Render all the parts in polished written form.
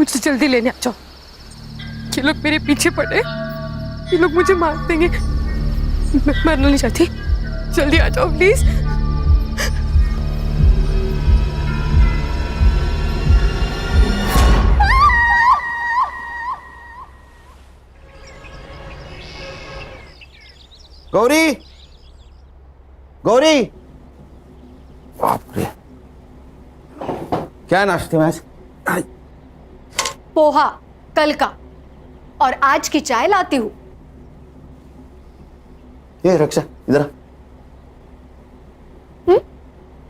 मुझे जल्दी लेने आ जाओ। ये लोग मेरे पीछे पड़े, ये लोग मुझे मार देंगे। मैं मरना नहीं चाहती, जल्दी आ जाओ प्लीज। गौरी, गौरी, बाप रे, क्या नाश्ते में आज? पोहा कल का, और आज की चाय लाती हूँ। ये रक्षा इधर आ।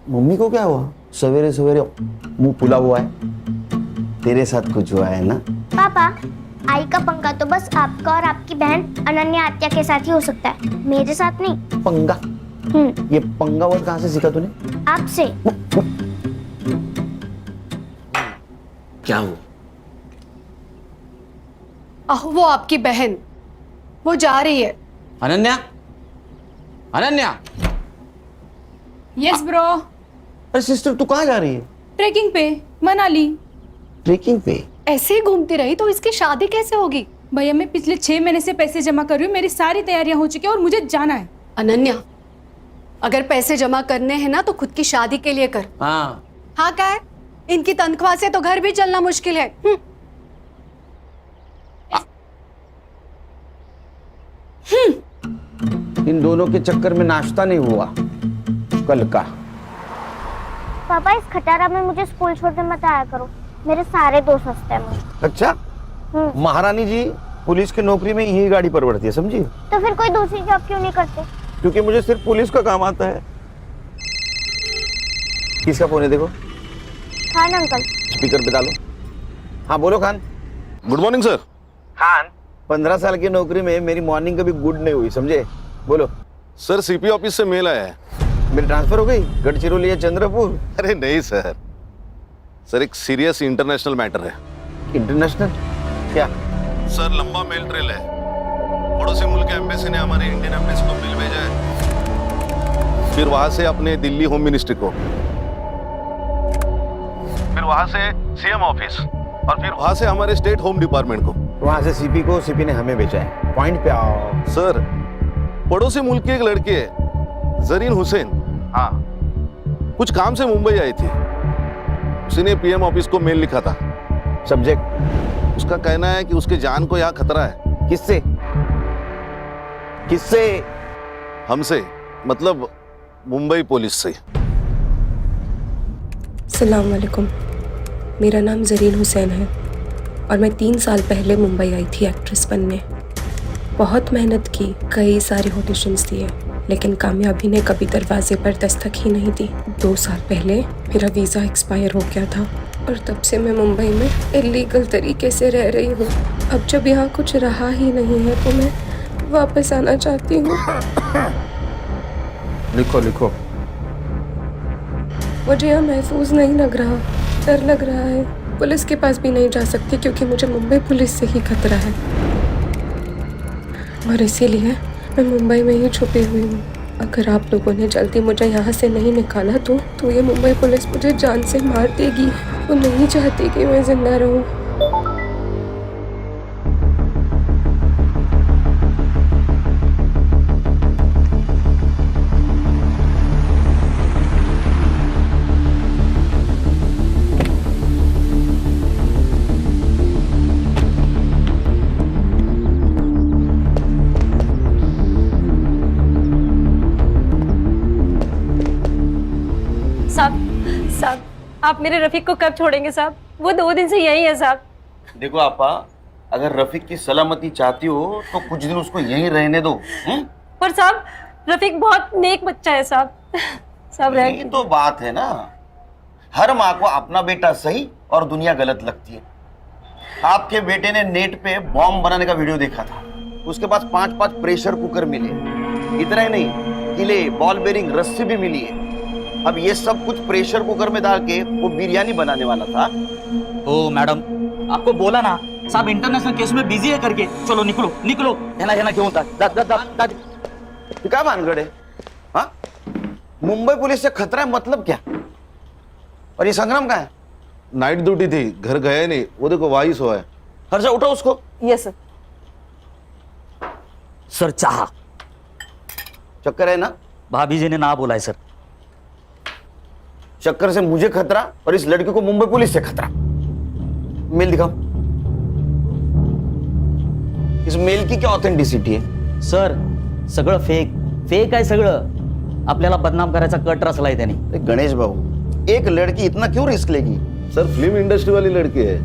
मम्मी को क्या हुआ? सवेरे सवेरे मुंह फुला हुआ है। तेरे साथ कुछ हुआ है ना? पापा, आई का पंगा तो बस आपका और आपकी बहन अनन्या आत्या के साथ ही हो सकता है, मेरे साथ नहीं। पंगा? ये पंगा वर्ड कहाँ से सीखा तूने? आपसे। क्या हुआ? वो आपकी बहन, वो जा रही है। अनन्या, अनन्या। Yes bro. अरे सिस्टर, तू कहाँ जा रही है? ट्रेकिंग पे, मनाली। ट्रेकिंग पे? ऐसे ही घूमती रही तो इसकी शादी कैसे होगी? भैया मैं पिछले 6 महीने से पैसे जमा कर रही हूँ, मेरी सारी तैयारियां हो चुकी है और मुझे जाना है। अनन्या, अगर पैसे जमा करने हैं ना तो खुद की शादी के लिए कर। हाँ। हाँ क्या है? इनकी तनख्वाह से तो घर भी चलना मुश्किल है। इन दोनों के चक्कर में नाश्ता नहीं हुआ कल का। पापा, इस खटारा में मुझे स्कूल छोड़ने मत आया करो, मेरे सारे दोस्त हंसते हैं मुझे। अच्छा, महारानी जी पुलिस की नौकरी में यही गाड़ी पर बढ़ती है, समझी? तो फिर कोई दूसरी जॉब क्यों नहीं करते? क्योंकि मुझे सिर्फ पुलिस का काम आता है। किसका फोन है देखो? खान अंकल। स्पीकर पे डालो। हाँ बोलो Khan. Good morning sir. Khan, 15 साल की नौकरी में मेरी मॉर्निंग कभी गुड नहीं हुई, समझे? बोलो। सर सीपी ऑफिस से मेल आया है। मेरी ट्रांसफर हो गई गढ़चिरौली या चंद्रपुर? अरे नहीं सर, सर एक सीरियस इंटरनेशनल मैटर है। इंटरनेशनल? क्या? सर लंबा मेल ट्रेल है। पड़ोसी मुल्क के एम्बेसी ने हमारे इंडियन एम्बेसी को मेल भेजा है, फिर वहां से अपने दिल्ली होम मिनिस्ट्री को, फिर वहां से सीएम ऑफिस, और फिर वहां से हमारे स्टेट होम डिपार्टमेंट को। वहां से सीपी को, सीपी ने हमें भेजा है। पॉइंट पे आओ। सर पड़ोसी मुल्क की एक लड़की है जरीन हुसैन, हाँ, कुछ काम से मुंबई आई थी। उसने पीएम ऑफिस को मेल लिखा था। सब्जेक्ट? उसका कहना है कि उसके जान को यहाँ खतरा है। किससे? किससे? हमसे, मतलब मुंबई पुलिस से। अस्सलाम वालेकुम, मेरा नाम जरीन हुसैन है और मैं 3 साल पहले मुंबई आई थी एक्ट्रेस बनने। बहुत मेहनत की, कई सारे ऑडिशंस दिए, लेकिन कामयाबी ने कभी दरवाजे पर दस्तक ही नहीं दी। 2 साल पहले मेरा वीज़ा एक्सपायर हो गया था और तब से मैं मुंबई में इलीगल तरीके से रह रही हूँ। अब जब यहाँ कुछ रहा ही नहीं है तो मैं वापस आना चाहती हूँ। लिखो लिखो। मुझे यहाँ महफूज नहीं लग रहा, डर लग रहा है। पुलिस के पास भी नहीं जा सकती क्योंकि मुझे मुंबई पुलिस से ही खतरा है, और इसीलिए मैं मुंबई में ही छुपी हुई हूँ। अगर आप लोगों ने जल्दी मुझे यहाँ से नहीं निकाला तो ये मुंबई पुलिस मुझे जान से मार देगी। वो नहीं चाहती कि मैं जिंदा रहूँ। साहब, आप मेरे रफीक को कब छोड़ेंगे साहब? वो 2 दिन से यही है साहब। देखो आपा, अगर रफीक की सलामती चाहती हो तो कुछ दिन उसको यहीं रहने दो। पर साहब रफीक बहुत नेक बच्चा है साहब। साहब यही तो बात है ना, हर माँ को अपना बेटा सही और दुनिया गलत लगती है। आपके बेटे ने नेट पे बॉम्ब बनाने का वीडियो देखा था, उसके पास 5-5 प्रेशर कुकर मिले। इतना ही नहीं, किले, बॉल बेरिंग, रस्सी भी मिली है। अब ये सब कुछ प्रेशर कुकर में डाल के वो बिरयानी बनाने वाला था। ओ मैडम, आपको बोला ना साहब इंटरनेशनल केस में बिजी है करके। चलो निकलो निकलो। है क्यों होता क्या मानगढ़ है? हाँ, मुंबई पुलिस से खतरा है मतलब क्या? और ये संग्राम का है? नाइट ड्यूटी थी, घर गया नहीं। वो देखो वही सोया है। हर्षा उठो उसको। Yes sir. सर चाह चक्कर है ना? भाभी जी ने ना बोला है सर। चक्कर से मुझे खतरा और इस लड़की को मुंबई पुलिस से खतरा। मेल दिखाओ। इस मेल की क्या ऑथेंटिसिटी है? सर सगळं फेक आहे सगळं। आपल्याला बदनाम करायचा कट रचलाय त्याने। अरे गणेश बाबू, एक लड़की इतना क्यों रिस्क लेगी? सर फिल्म इंडस्ट्री वाली लड़की है,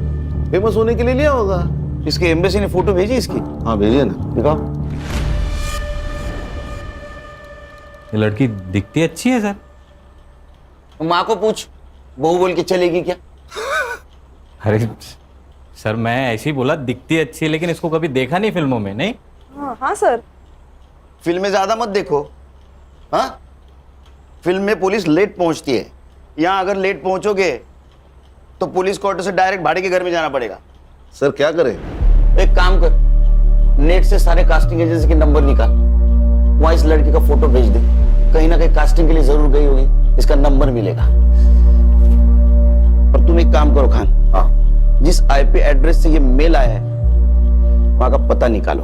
फेमस होने के लिए लिया होगा। इसके एम्बेसी ने फोटो भेजी इसकी? हाँ भेजिए ना। दिखाओ। ये लड़की दिखती अच्छी है सर। माँ को पूछ, बहू बोल के चलेगी क्या? अरे सर मैं ऐसे ही बोला, दिखती अच्छी है, लेकिन इसको कभी देखा नहीं फिल्मों में। नहीं हाँ सर। फिल्में ज्यादा मत देखो। हाँ, फिल्म में पुलिस लेट पहुंचती है। यहाँ अगर लेट पहुंचोगे तो पुलिस क्वार्टर से डायरेक्ट भाड़े के घर में जाना पड़ेगा। सर क्या करें? एक काम कर, नेट से सारे कास्टिंग एजेंसी के नंबर निकाल, वहां इस लड़की का फोटो भेज दे। कहीं ना कहीं कास्टिंग के लिए जरूर गई होगी, इसका नंबर मिलेगा। और तुम एक काम करो खान, हाँ, जिस आईपी एड्रेस से ये मेल आया है वहां का पता निकालो।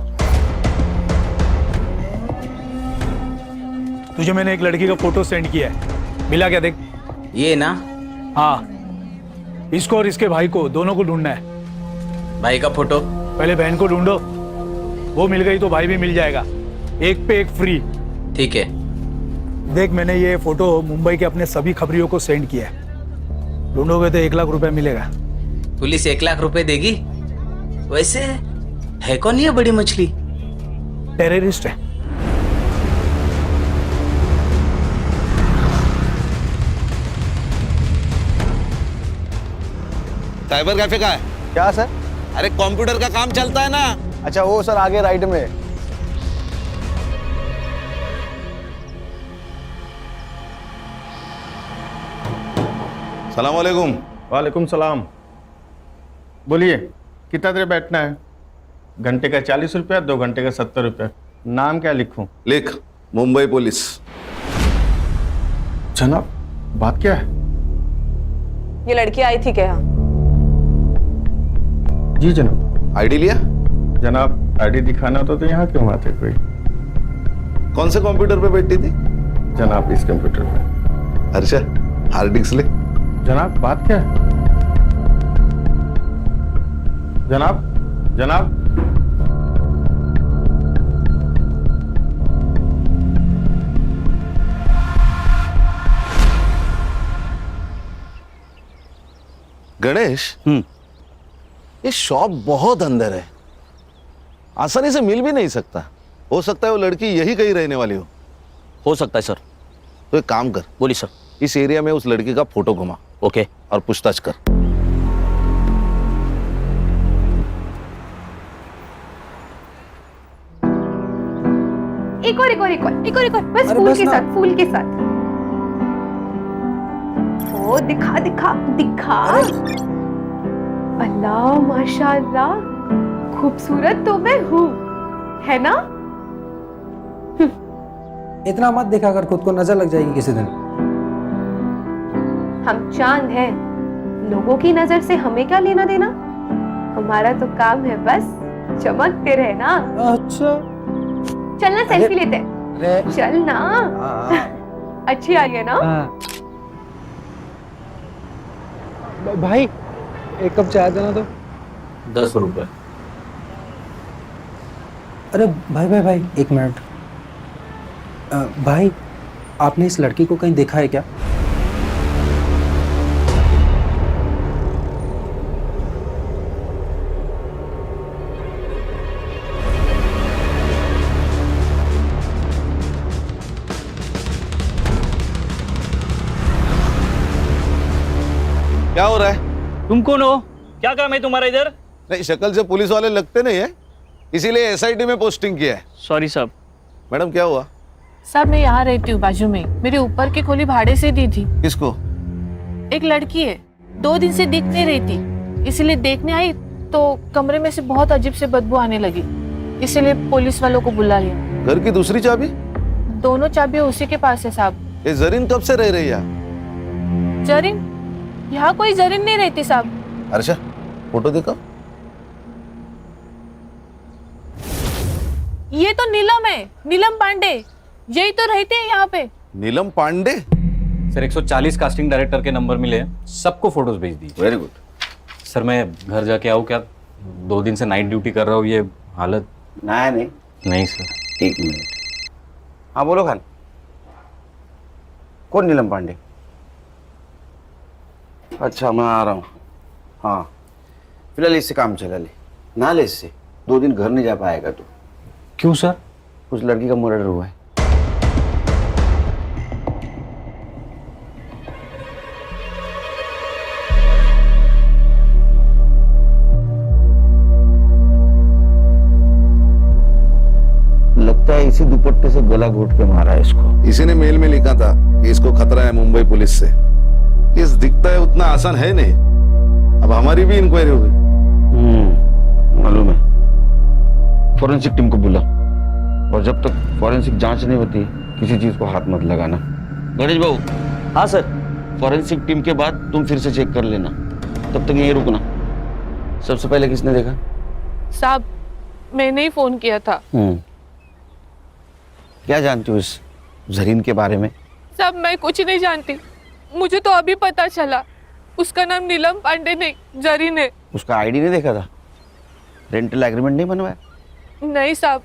तुझे मैंने एक लड़की का फोटो सेंड किया है, मिला क्या? देख। ये ना? हाँ, इसको और इसके भाई को, दोनों को ढूंढना है। भाई का फोटो? पहले बहन को ढूंढो, वो मिल गई तो भाई भी मिल जाएगा, एक पे एक फ्री। ठीक है। देख, मैंने ये फोटो मुंबई के अपने सभी खबरियों को सेंड किया है। ढूंढोगे तो 1 लाख रुपए मिलेगा। पुलिस 1 लाख रुपए देगी? वैसे है कौन ये बड़ी मछली? टेररिस्ट है। साइबर कैफे का है क्या सर? अरे कंप्यूटर का काम चलता है ना। अच्छा वो सर आगे राइट में। सलाम वालेकुम। वालेकुम सलाम। बोलिए कितना देर बैठना है? घंटे का 40 रुपया, 2 घंटे का 70 रुपया। नाम क्या लिखूं? लिख, मुंबई पुलिस। जनाब बात क्या है? ये लड़की आई थी क्या? जी जनाब। आईडी लिया? जनाब आईडी दिखाना तो यहाँ क्यों आते कोई? कौन से कंप्यूटर पे बैठी थी? जनाब इस कंप्यूटर पे। हर्षा हार्ड डिस्क ले। जनाब बात क्या है? जनाब जनाब गणेश, ये शॉप बहुत अंदर है, आसानी से मिल भी नहीं सकता। हो सकता है वो लड़की यही कहीं रहने वाली हो सकता है सर। तो एक काम कर, बोली सर। इस एरिया में उस लड़की का फोटो घुमा। ओके। और पूछताछ कर। एक और बस फूल के साथ, फूल के साथ। ओ दिखा दिखा दिखा। अल्लाह माशाअल्लाह, खूबसूरत तो मैं हूँ, है ना? इतना मत दिखा कर, खुद को नजर लग जाएगी किसी दिन। हम चांद हैं, लोगों की नजर से हमें क्या लेना देना? हमारा तो काम है बस चमकते रहना। अच्छा चलना सेल्फी लेते हैं। चल ना। अच्छी आ रही है ना? भाई एक कप चाय देना तो। 10 रुपए। अरे भाई एक मिनट। भाई आपने इस लड़की को कहीं देखा है क्या? क्या हो रहा है? तुम कौन हो? क्या काम है तुम्हारा इधर? नहीं, शक्ल से पुलिस वाले लगते नहीं है, इसीलिए एसआईटी में पोस्टिंग किया है। सॉरी साहब। मैडम क्या हुआ? साहब मैं यहाँ रहती हूँ बाजू में, मेरे ऊपर की खोली भाड़े से दी थी। किसको? एक लड़की है, 2 दिन से दिख नहीं रही थी, इसीलिए देखने आई तो कमरे में से बहुत अजीब से बदबू आने लगी, इसीलिए पुलिस वालों को बुला लिया। घर की दूसरी चाबी? दोनों चाबियां उसी के पास है साहब। ये जरीन कब से रह रही है? जरीन यहाँ कोई जरीन नहीं रहती साहब। अर्षा फोटो देखो। ये तो नीलम है, नीलम पांडे, यही तो रहते हैं यहाँ पे। नीलम पांडे? सर 140 कास्टिंग डायरेक्टर के नंबर मिले हैं, सबको फोटोज भेज दीजिए। Very good. सर मैं घर जाके आऊँ क्या? 2 दिन से नाइट ड्यूटी कर रहा हूँ, ये हालत। नहीं नहीं सर। 1 मिनट। हाँ बोलो खान। कौन नीलम पांडे? अच्छा मैं आ रहा हूँ। हाँ फिलहाल इससे काम चला ले, ना ले इससे। 2 दिन घर नहीं जा पाएगा तू। क्यों सर? उस लड़की का मर्डर हुआ है। लगता है इसी दुपट्टे से गला घोट के मारा है इसको। इसी ने मेल में लिखा था कि इसको खतरा है मुंबई पुलिस से। केस दिखता है उतना आसान है नहीं। अब हमारी भी इंक्वायरी होगी। मालूम है। फॉरेंसिक टीम को बुला, और जब तक फॉरेंसिक जांच नहीं होती किसी चीज को हाथ मत लगाना। गणेश बाबू। हाँ सर। फॉरेंसिक टीम के बाद तुम फिर से चेक कर लेना, तब तक यहीं रुकना। सबसे पहले किसने देखा? साहब मैंने ही फोन किया था। क्या जानती हो इस जरीन के बारे में? साहब मैं कुछ नहीं जानती, मुझे तो अभी पता चला। उसका नाम नीलम पांडे नहीं जरीन है। उसका आईडी नहीं देखा था? रेंटल एग्रीमेंट नहीं बनवाया? नहीं साहब,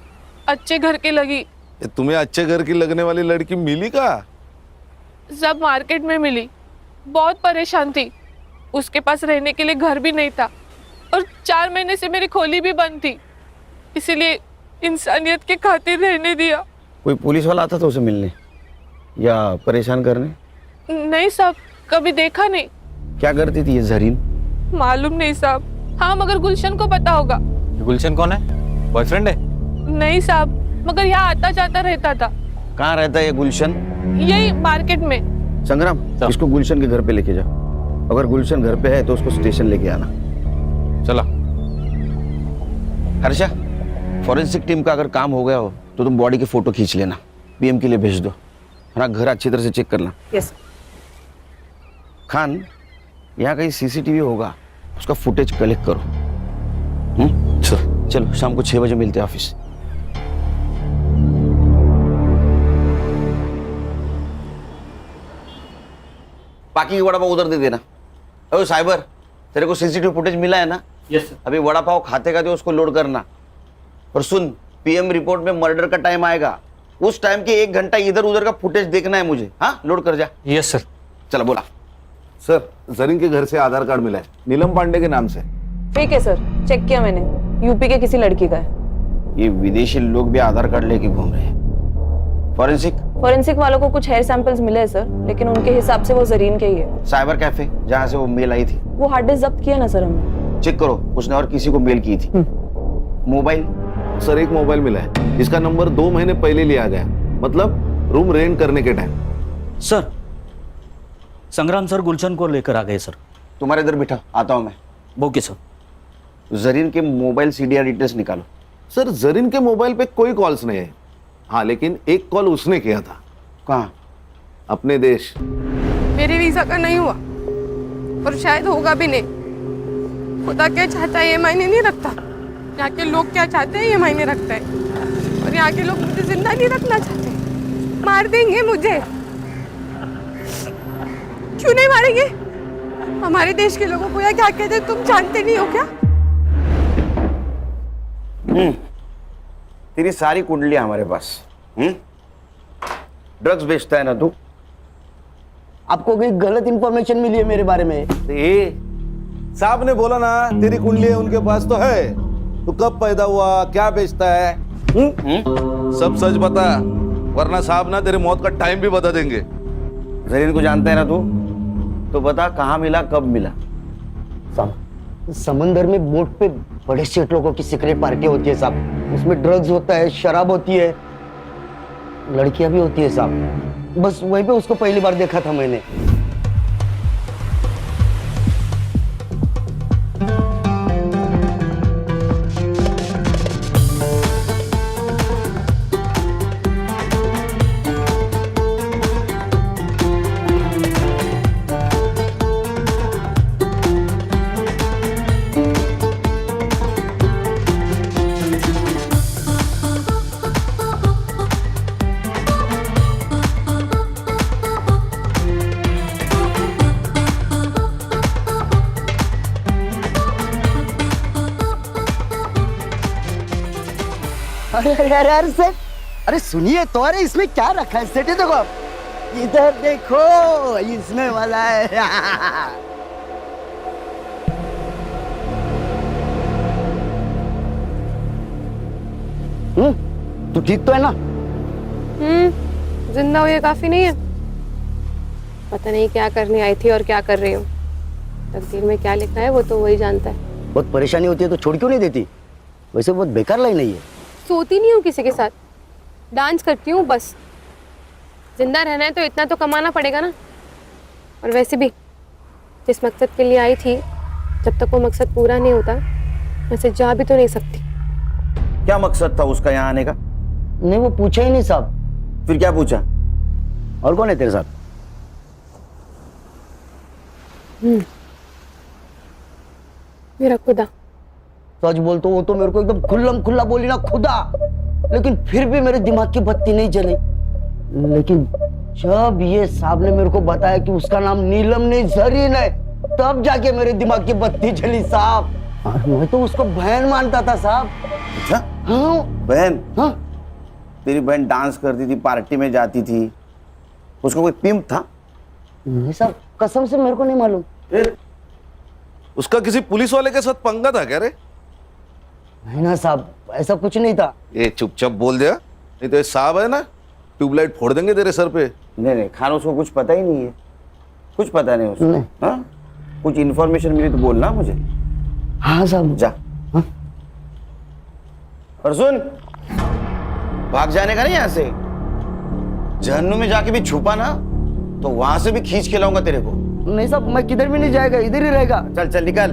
अच्छे घर की लगी। तुम्हें अच्छे घर की लगने वाली लड़की मिली का? सब मार्केट में मिली, बहुत परेशान थी। उसके पास रहने के लिए घर भी नहीं था, और 4 महीने से मेरी खोली भी बंद थी, इसीलिए इंसानियत के खातिर रहने दिया। कोई पुलिस वाला आता था उसे मिलने या परेशान करने? नहीं साहब, कभी देखा नहीं। क्या करती थी ये जरीन? मालूम नहीं साहब। हाँ मगर गुलशन को पता होगा। गुलशन कौन है? बॉयफ्रेंड है? नहीं साहब, मगर यहाँ आता जाता रहता था। कहाँ रहता है ये गुलशन? यही मार्केट में। संग्राम, इसको गुलशन के घर पे लेके जाओ। अगर गुलशन घर पे है तो उसको स्टेशन लेके आना। चला। हर्षा, फॉरेंसिक टीम का अगर काम हो गया हो तो तुम बॉडी की फोटो खींच लेना, पीएम के लिए भेज दो। हाँ घर अच्छी तरह से चेक करना। यस। खान, यहाँ कहीं सीसीटीवी होगा, उसका फुटेज कलेक्ट करो। चलो शाम को 6 बजे मिलते हैं ऑफिस। बाकी की वड़ा पाव उधर दे देना। अरे साइबर, तेरे को सीसीटीवी फुटेज मिला है ना? Yes sir. अभी वड़ा पाव खाते खाते उसको लोड करना। और सुन, पीएम रिपोर्ट में मर्डर का टाइम आएगा, उस टाइम के 1 घंटा इधर उधर का फुटेज देखना है मुझे। हाँ लोड कर जा। Yes sir. चलो बोला। सर जरीन के घर से आधार कार्ड मिला है, नीलम पांडे के नाम से। ठीक है सर, चेक किया मैंने, यूपी के किसी लड़की का है। ये विदेशी लोग भी आधार कार्ड लेके घूम रहे हैं। फॉरेंसिक वालों को कुछ हेयर सैंपल्स मिले हैं सर, लेकिन उनके हिसाब से वो जरीन के ही है। साइबर कैफे जहाँ से वो मेल आई थी, वो हार्ड डिस्क जब्त किया ना सर हमने। चेक करो, उसने और किसी को मेल की थी। मोबाइल? सर एक मोबाइल मिला है, इसका नंबर 2 महीने पहले लिया गया, मतलब रूम रेंट करने के टाइम। सर संग्राम सर गुलशन को लेकर आ गए सर। तुम्हारे इधर बिठा, आता हूँ मैं। Okay sir. जरीन के मोबाइल सीडीआर डिटेल्स निकालो। सर जरीन के मोबाइल पे कोई कॉल्स नहीं है। हाँ लेकिन एक कॉल उसने किया था। कहाँ? अपने देश। मेरे वीजा का नहीं हुआ, और शायद होगा भी नहीं। खुदा क्या चाहता है ये मायने नहीं रखता, यहाँ के लोग क्या चाहते हैं ये मायने रखता है। और यहाँ के लोग मुझे जिंदा नहीं रखना चाहते, मार देंगे मुझे। क्यों नहीं मारेंगे? हमारे देश के लोगों को या क्या कहते हैं तुम जानते नहीं हो क्या? तेरी सारी कुंडलियां हमारे पास। ड्रग्स बेचता है ना तू? आपको कोई गलत इंफॉर्मेशन मिली है मेरे बारे में? साहब ने बोला ना तेरी कुंडली उनके पास तो है। तू कब पैदा हुआ, क्या बेचता है, सब सच बता, वरना साहब ना तेरे मौत का टाइम भी बता देंगे। जरीन को जानता है ना तू? तो बता कहाँ मिला, कब मिला? समंदर में बोट पे बड़े सेठ लोगों की सीक्रेट पार्टी होती है साहब, उसमें ड्रग्स होता है, शराब होती है, लड़कियां भी होती है साहब। बस वहीं पे उसको पहली बार देखा था मैंने। अरे अरे अरे अरे सेठ, अरे सुनिए तो, अरे इसमें क्या रखा है सेठ? ये देखो आप, इधर देखो, इसमें वाला है। तू ठीक तो है ना? जिंदा हुए काफी नहीं है। पता नहीं क्या करने आई थी और क्या कर रही हूँ। तकदीर में क्या लिखा है वो तो वही जानता है। बहुत परेशानी होती है तो छोड़ क्यों नहीं देती? वैसे बहुत बेकार लाइन है ये। सोती नहीं हूँ किसी के साथ, डांस करती हूँ बस। जिंदा रहना है तो इतना तो कमाना पड़ेगा ना। और वैसे भी जिस मकसद के लिए आई थी, जब तक वो मकसद पूरा नहीं होता वैसे जा भी तो नहीं सकती। क्या मकसद था उसका यहाँ आने का? नहीं, वो पूछा ही नहीं साहब। फिर क्या पूछा? और कौन है तेरे साथ? मेरा खुदा। सच बोल तो वो तो मेरे को एकदम खुल्लम खुल्ला बोली ना, खुदा। लेकिन फिर भी मेरे दिमाग की बत्ती नहीं जली। लेकिन जब ये साहब ने मेरे को बताया कि उसका नाम नीलम नहीं जरीन है, तब जाके मेरे दिमाग की बत्ती जली साहब। और मैं तो उसको बहन मानता था साहब। अच्छा? हाँ बहन? हाँ। तेरी बहन डांस करती थी, पार्टी में जाती थी, उसका कोई पिंप था? नहीं साहब, कसम से मेरे को नहीं मालूम। उसका किसी पुलिस वाले के साथ पंगा था क्या रे? नहीं ना साहब, ऐसा कुछ नहीं था। ये चुपचाप बोल दिया, नहीं तो ये साहब है ना, ट्यूबलाइट फोड़ देंगे तेरे सर पे। नहीं नहीं खान, उसको कुछ पता ही नहीं है, कुछ पता नहीं उसको। हाँ, कुछ इन्फॉर्मेशन मिली तो बोलना मुझे। हाँ साहब। जा। हाँ? और सुन, भाग जाने का नहीं यहाँ से। जहन्नुम में जाके भी छुपा ना तो वहां से भी खींच के लाऊंगा तेरे को। नहीं साहब, मैं किधर भी नहीं जाएगा, इधर ही रहेगा। चल चल निकल।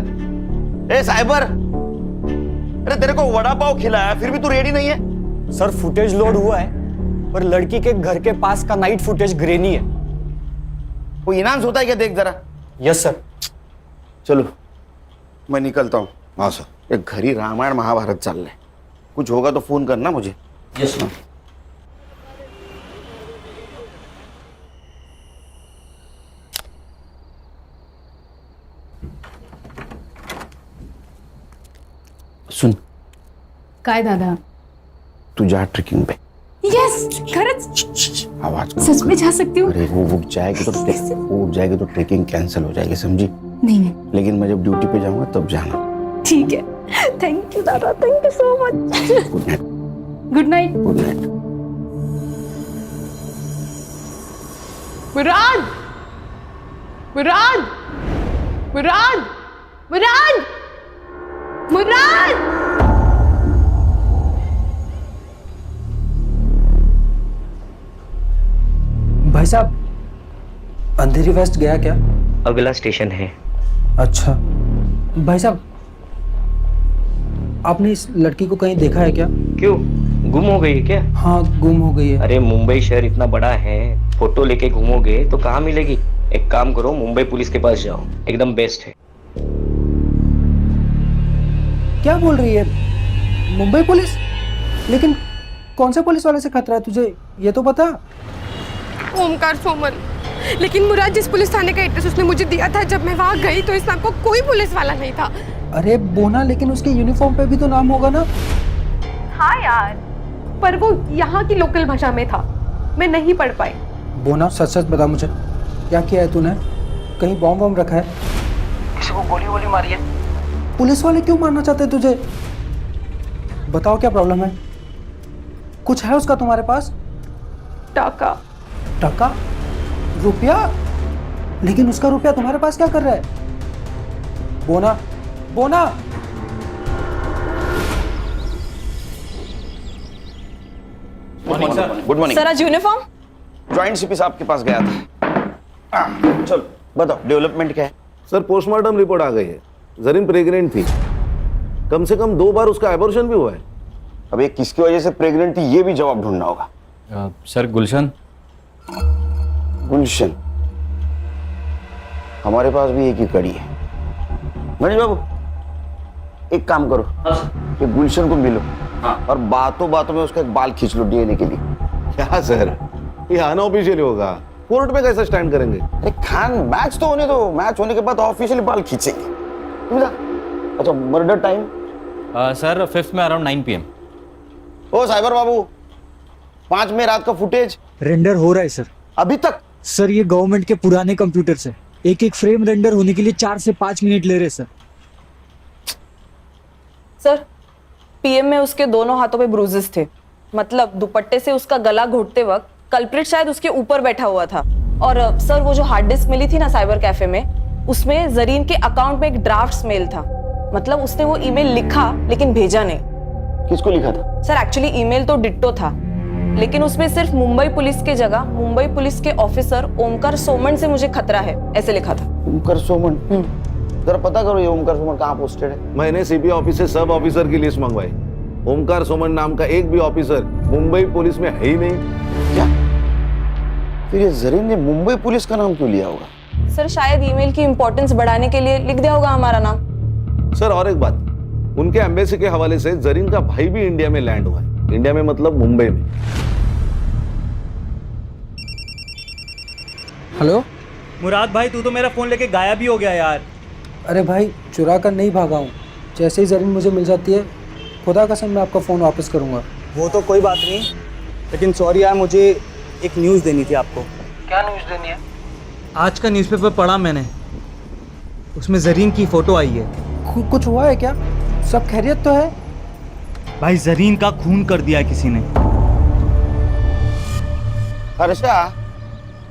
ए साइबर, अरे तेरे को वड़ा पाव खिलाया फिर भी तू रेडी नहीं है? सर फुटेज लोड हुआ है, पर लड़की के घर के पास का नाइट फुटेज ग्रेनी है। वो इनाम होता है क्या, देख जरा। Yes sir. चलो मैं निकलता हूँ। हाँ सर। एक घरी रामायण महाभारत चल रहे, कुछ होगा तो फोन करना मुझे। Yes sir. सुन, काय दादा? तू जा ट्रेकिंग पे। यस, खरंच आवाज सच में जा सकती हूँ? अरे वो उठ जाएगी तो ट्रेकिंग कैंसिल हो जाएगी, समझी? नहीं। लेकिन मैं जब ड्यूटी पे जाऊंगा तब जाना। ठीक है, थैंक यू दादा, thank you so much. Good night. Good night. Good night. Murad, Murad, Murad, Murad, Murad. भाई साहब, अंधेरी वेस्ट गया क्या? अगला स्टेशन है। अच्छा भाई साहब, आपने इस लड़की को कहीं देखा है क्या? क्यों, गुम हो गई है क्या? हाँ, गुम हो गई है। अरे मुंबई शहर इतना बड़ा है, फोटो लेके घूमोगे तो कहाँ मिलेगी? एक काम करो, मुंबई पुलिस के पास जाओ, एकदम बेस्ट है। क्या बोल रही है? मुंबई पुलिस? लेकिन कौन से पुलिस वाले से खतरा है तुझे, ये तो बता। ओमकार सोमन। लेकिन मुराद, जिस पुलिस थाने का एड्रेस उसने मुझे दिया था, जब मैं वहाँ गई तो इस नाम को कोई पुलिस वाला नहीं था। अरे बोना, लेकिन उसके यूनिफॉर्म पे भी तो नाम होगा ना? हाँ यार, पर वो यहाँ की लोकल भाषा में था, मैं नहीं पढ़ पाई। बोना, सच सच बता मुझे, क्या किया है तूने? कहीं बॉम्ब वॉम्ब रखा है? किसी को गोली वोली मारी है? पुलिस वाले क्यों मारना चाहते हैं तुझे? बताओ क्या प्रॉब्लम है? कुछ है उसका तुम्हारे पास? टाका। टका? रुपया? लेकिन उसका रुपया तुम्हारे पास क्या कर रहा है? बोना, बोना। गुड मॉर्निंग सर, आज यूनिफॉर्म? ज्वाइंट सीपी साहब के पास गया था। चलो बताओ, डेवलपमेंट क्या है? सर पोस्टमार्टम रिपोर्ट आ गई है, जरीन प्रेग्नेंट थी, कम से कम 2 बार उसका एबॉर्शन भी हुआ है। अब ये किसकी वजह से प्रेग्नेंट थी, ये भी जवाब ढूंढना होगा। सर गुलशन। गुलशन, हमारे पास भी एक ही कड़ी है। गणेश बाबू, एक काम करो, ये गुलशन को मिलो और बातों बातों में उसका एक बाल खींच लो डीएनए के लिए। क्या सर, ये अनऑफिशियली होगा, कोर्ट में कैसे स्टैंड करेंगे? अरे खान, मैच तो होने दो, मैच होने के बाद ऑफिशियली बाल खींचेंगे। अच्छा, मर्डर टाइम? सर 5th में अराउंड 9 PM। ओ साइबर बाबू, 5 में रात का फुटेज रेंडर हो रहा है सर। अभी तक? सर ये गवर्नमेंट के पुराने कंप्यूटर से एक एक फ्रेम रेंडर होने के लिए 4 से 5 मिनट ले रहे सर। सर पीएम में उसके दोनों हाथों पे ब्रूजेस थे, मतलब दुपट्टे से उसका गला घोटते वक्त कल्प्रिट शायद उसके ऊपर बैठा हुआ था। और सर वो जो हार्ड डिस्क मिली थी ना साइबर कैफे में, उसमें जरीन के अकाउंट में एक ड्राफ्ट मेल था, मतलब उसने वो ईमेल लिखा लेकिन भेजा नहीं। किसको लिखा था? सर एक्चुअली ईमेल तो डिट्टो था, लेकिन उसमें सिर्फ मुंबई पुलिस के जगह मुंबई पुलिस के ऑफिसर ओमकार सोमन से मुझे खतरा है ऐसे लिखा था। ओमकार सोमन? जरा पता करो ये ओमकार सोमन कहाँ पोस्टेड है। मैंने सीपी ऑफिस से सब ऑफिसर की लिस्ट मंगवाई। ओमकार सोमन नाम का एक भी ऑफिसर मुंबई पुलिस में है ही नहीं। क्या? फिर ये जरीन ने मुंबई पुलिस का नाम क्यों लिया होगा? सर शायद ईमेल की इंपॉर्टेंस बढ़ाने के लिए लिख दिया होगा हमारा नाम। सर और एक बात, उनके एम्बेसी के हवाले से जरीन का भाई भी इंडिया में लैंड हुआ है। इंडिया में मतलब मुंबई में। हेलो मुराद भाई, तू तो मेरा फोन लेके गायब ही हो गया यार। अरे भाई, चुरा कर नहीं भागा हूँ। जैसे ही जरीन मुझे मिल जाती है, खुदा कसम मैं आपका फ़ोन वापस करूँगा। वो तो कोई बात नहीं, लेकिन सॉरी यार, मुझे एक न्यूज़ देनी थी आपको। क्या न्यूज़ देनी है? आज का न्यूज़पेपर पढ़ा मैंने, उसमें जरीन की फोटो आई है। कुछ हुआ है क्या? सब खैरियत तो है? भाई जरीन का खून कर दिया है किसी ने। हर्षा,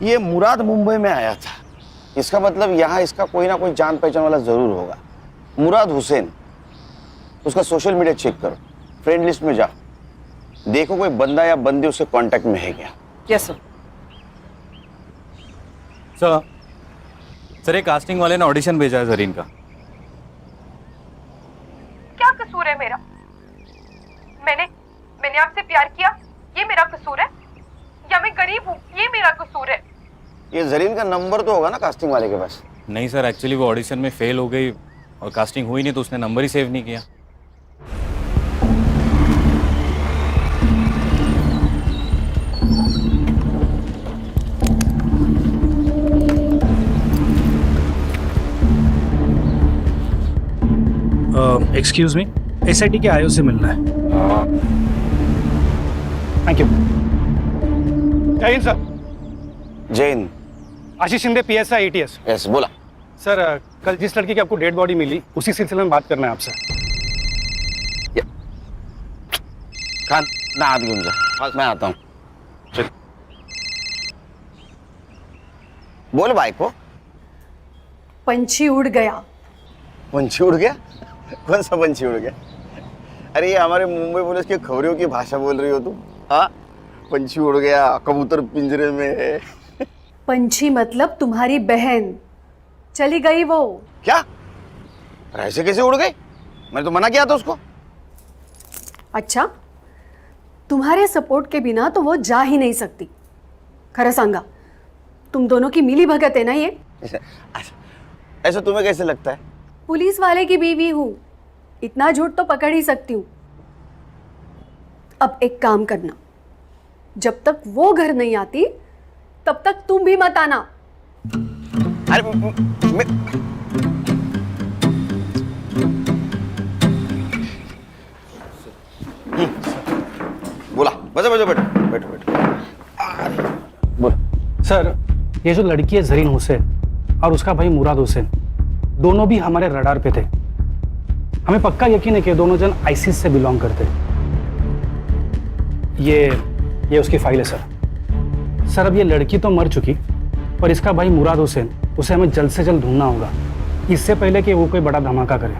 ये मुराद मुंबई में आया था, इसका मतलब यहाँ इसका कोई ना कोई जान पहचान वाला जरूर होगा। मुराद हुसैन, उसका सोशल मीडिया चेक करो, फ्रेंड लिस्ट में जाओ, देखो कोई बंदा या बंदी उसके कांटेक्ट में है क्या। Yes sir. सर एक कास्टिंग वाले ने ऑडिशन भेजा है जरीन का। क्या कसूर है मेरा? मैंने आपसे प्यार किया, ये मेरा कसूर है? या मैं गरीब हूँ, ये मेरा कसूर है? ये जरीन का नंबर तो होगा ना कास्टिंग वाले के पास? नहीं सर, एक्चुअली वो ऑडिशन में फेल हो गई और कास्टिंग हुई नहीं, तो उसने नंबर ही सेव नहीं किया। एक्सक्यूज मी, एसआईटी के आईओ से मिलना है। Thank you. जय हिंद सर। जैन? आशीष शिंदे, पीएसआई एटीएस। यस, बोला। सर कल जिस लड़की की आपको डेड बॉडी मिली, उसी सिलसिले में बात करना है आपसे। खान ना हाथ घूम जा, मैं आता हूँ। चल बोल भाई को। पंछी उड़ गया। पंछी उड़ गया? कौन सा पंछी उड़ गया? अरे ये हमारे मुंबई पुलिस की खबरों की भाषा बोल रही हो तुम? हाँ, पंछी उड़ गया, कबूतर पिंजरे में है। पंछी मतलब तुम्हारी बहन, चली गई वो। क्या? अरे ऐसे कैसे उड़ गई? मैंने तो मना किया था उसको। अच्छा, तुम्हारे सपोर्ट के बिना तो वो जा ही नहीं सकती। खरा सांगा, तुम दोनों की मिली भगत है ना ये? ऐसा तुम्हें कैसे लगता है? पुलिस वाले की बीवी हूँ, इतना झूठ तो पकड़ ही सकती हूँ। अब एक काम करना, जब तक वो घर नहीं आती तब तक तुम भी मत आना। अरे बोला, बजा बजा, बैठो बैठो बैठो। बोल। सर ये जो लड़की है जरीन हुसैन और उसका भाई मुराद हुसैन, दोनों भी हमारे रडार पे थे। हमें पक्का यकीन है कि दोनों जन आईसिस से बिलोंग करते। ये उसकी फाइल है सर। सर अब ये लड़की तो मर चुकी, पर इसका भाई मुराद हुसैन, उसे हमें जल्द से जल्द ढूंढना होगा, इससे पहले कि वो कोई बड़ा धमाका करे।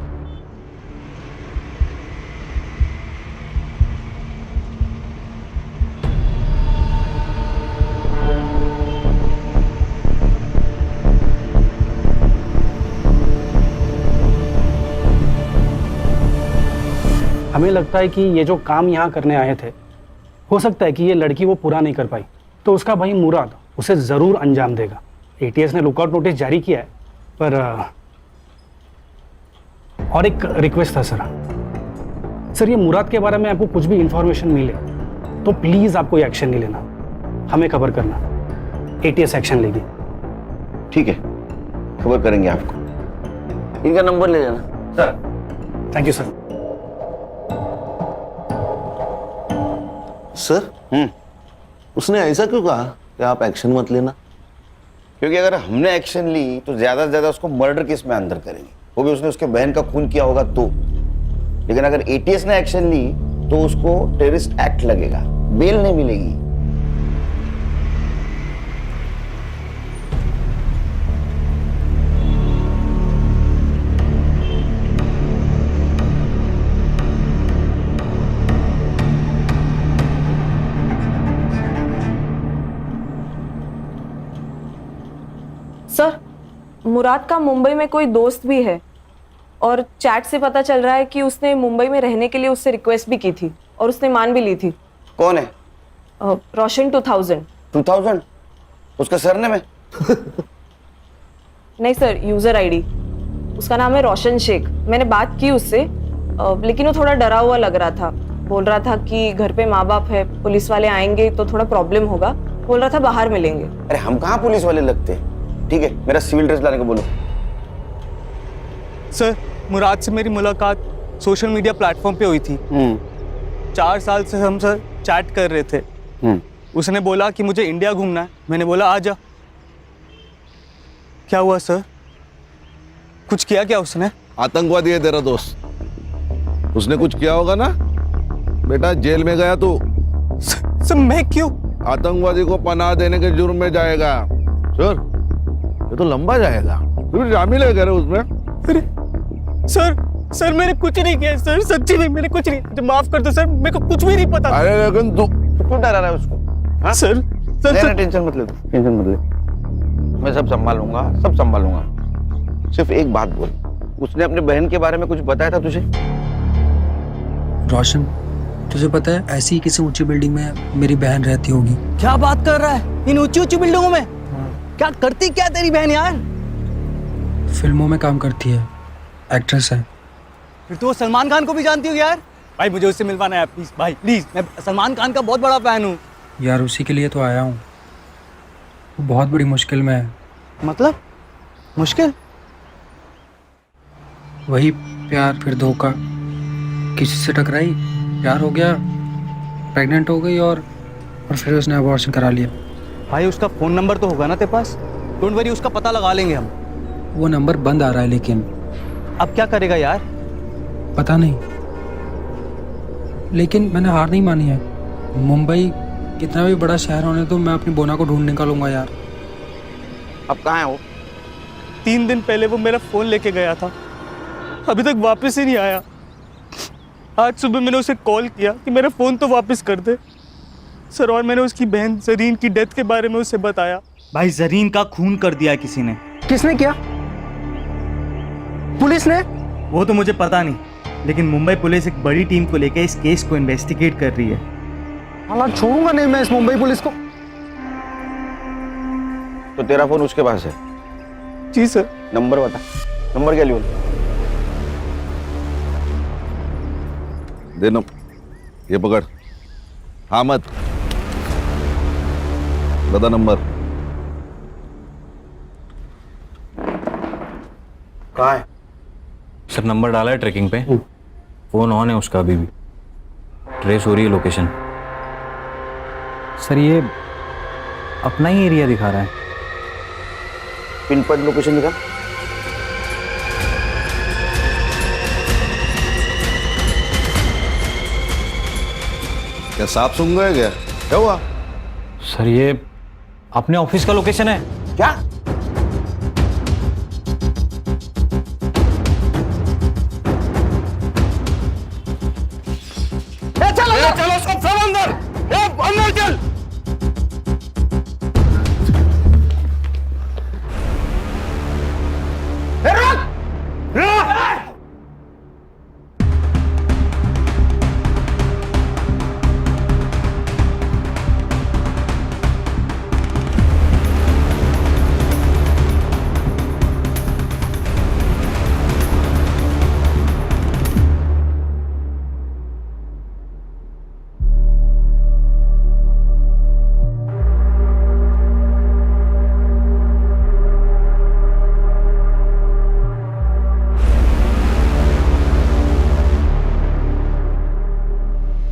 हमें लगता है कि ये जो काम यहाँ करने आए थे, हो सकता है कि ये लड़की वो पूरा नहीं कर पाई, तो उसका भाई मुराद उसे ज़रूर अंजाम देगा। एटीएस ने लुकआउट नोटिस जारी किया है, पर और एक रिक्वेस्ट था सर, ये मुराद के बारे में आपको कुछ भी इंफॉर्मेशन मिले तो प्लीज़ आप कोई एक्शन नहीं लेना, हमें खबर करना, एटीएस एक्शन लेगी। ठीक है, खबर करेंगे आपको। इनका नंबर ले लेना। Sir thank you sir. Sir उसने ऐसा क्यों कहा कि आप एक्शन मत लेना? क्योंकि अगर हमने एक्शन ली तो ज्यादा से ज्यादा उसको मर्डर केस में अंदर करेंगे, वो भी उसने उसके बहन का खून किया होगा तो। लेकिन अगर एटीएस ने एक्शन ली तो उसको टेररिस्ट एक्ट लगेगा, बेल नहीं मिलेगी। सर, मुराद का मुंबई में कोई दोस्त भी है और चैट से पता चल रहा है कि उसने मुंबई में रहने के लिए उससे रिक्वेस्ट भी की थी और उसने मान भी ली थी। कौन है? रोशन 2000। 2000? उसका सरनेम है? नहीं सर, यूजर आईडी। उसका नाम है रोशन शेख। मैंने बात की उससे, लेकिन वो थोड़ा डरा हुआ लग रहा था। बोल रहा था कि घर पे माँ बाप है, पुलिस वाले आएंगे तो थोड़ा प्रॉब्लम होगा। बोल रहा था बाहर मिलेंगे। अरे हम कहाँ पुलिस वाले लगते हैं? ठीक है, मेरा सिविल ड्रेस लाने को बोलो। सर, मुराद से मेरी मुलाकात सोशल मीडिया प्लेटफॉर्म पे हुई थी। 4 साल से हम सर चैट कर रहे थे। उसने बोला कि मुझे इंडिया घूमना है। मैंने बोला आ जा। क्या हुआ सर? कुछ किया क्या उसने? आतंकवादी है तेरा दोस्त, उसने कुछ किया होगा ना बेटा। जेल में गया तू। सर मैं क्यों? आतंकवादी को पनाह देने के जुर्म में जाएगा सर। ये तो लंबा जाएगा। तू शामिल है करे उसमें? अरे सर मैंने कुछ नहीं किया सर, सच्ची में मैंने कुछ नहीं। मुझे माफ कर दो सर, मेरे को कुछ भी नहीं पता। अरे लेकिन तू क्यों डरा रहा है उसको? हाँ? सर टेंशन मत ले, टेंशन मत ले, मैं सब संभालूंगा, सब संभालूंगा। सिर्फ एक बात बोल, उसने अपने बहन के बारे में कुछ बताया था तुझे? रोशन, तुझे पता है ऐसी ही किसी ऊंची बिल्डिंग में मेरी बहन रहती होगी। क्या बात कर रहा है? इन ऊंची ऊंची बिल्डिंगों में क्या करती क्या तेरी बहन यार? फिल्मों में काम करती है, एक्ट्रेस है। फिर तो वो सलमान खान को भी जानती होगी यार। भाई मुझे उससे मिलवाना है प्लीज भाई, प्लीज। मैं सलमान खान का बहुत बड़ा फैन हूँ यार, उसी के लिए तो आया हूँ। वो बहुत बड़ी मुश्किल में है। मतलब मुश्किल? वही प्यार फिर धोखा, किसी से टकराई, प्यार हो गया, प्रेग्नेंट हो गई और फिर उसने अबॉर्शन करा लिया। भाई उसका फोन नंबर तो होगा ना तेरे पास? डोंट वरी, उसका पता लगा लेंगे हम। वो नंबर बंद आ रहा है, लेकिन अब क्या करेगा यार? पता नहीं, लेकिन मैंने हार नहीं मानी है। मुंबई कितना भी बड़ा शहर होने तो मैं अपनी बोना को ढूंढ निकालूंगा यार। अब कहाँ है वो? 3 दिन पहले वो मेरा फोन लेके गया था, अभी तक वापस ही नहीं आया। आज सुबह मैंने उसे कॉल किया कि मेरा फोन तो वापस कर दे सर, और मैंने उसकी बहन जरीन की डेथ के बारे में उसे बताया। भाई जरीन का खून कर दिया किसी ने। किसने किया? पुलिस ने? वो तो मुझे पता नहीं, लेकिन मुंबई पुलिस एक बड़ी टीम को लेकर इस केस को इन्वेस्टिगेट कर रही है। हालांकि छोड़ूंगा नहीं मैं इस मुंबई पुलिस को। तो तेरा फोन उसके पास है? जी सर। नंबर बता, नंबर क्या लियो? देना, ये पकड़। हाँ मत बता नंबर। कहाँ है? सर नंबर डाला है ट्रैकिंग पे, फोन ऑन है उसका, अभी भी ट्रेस हो रही है लोकेशन। सर ये अपना ही एरिया दिखा रहा है। पिन पॉइंट लोकेशन दिखा। क्या सांप सूंघ गया क्या हुआ? सर ये अपने ऑफिस का लोकेशन है। क्या? चलो सब अंदर, अंदर चल।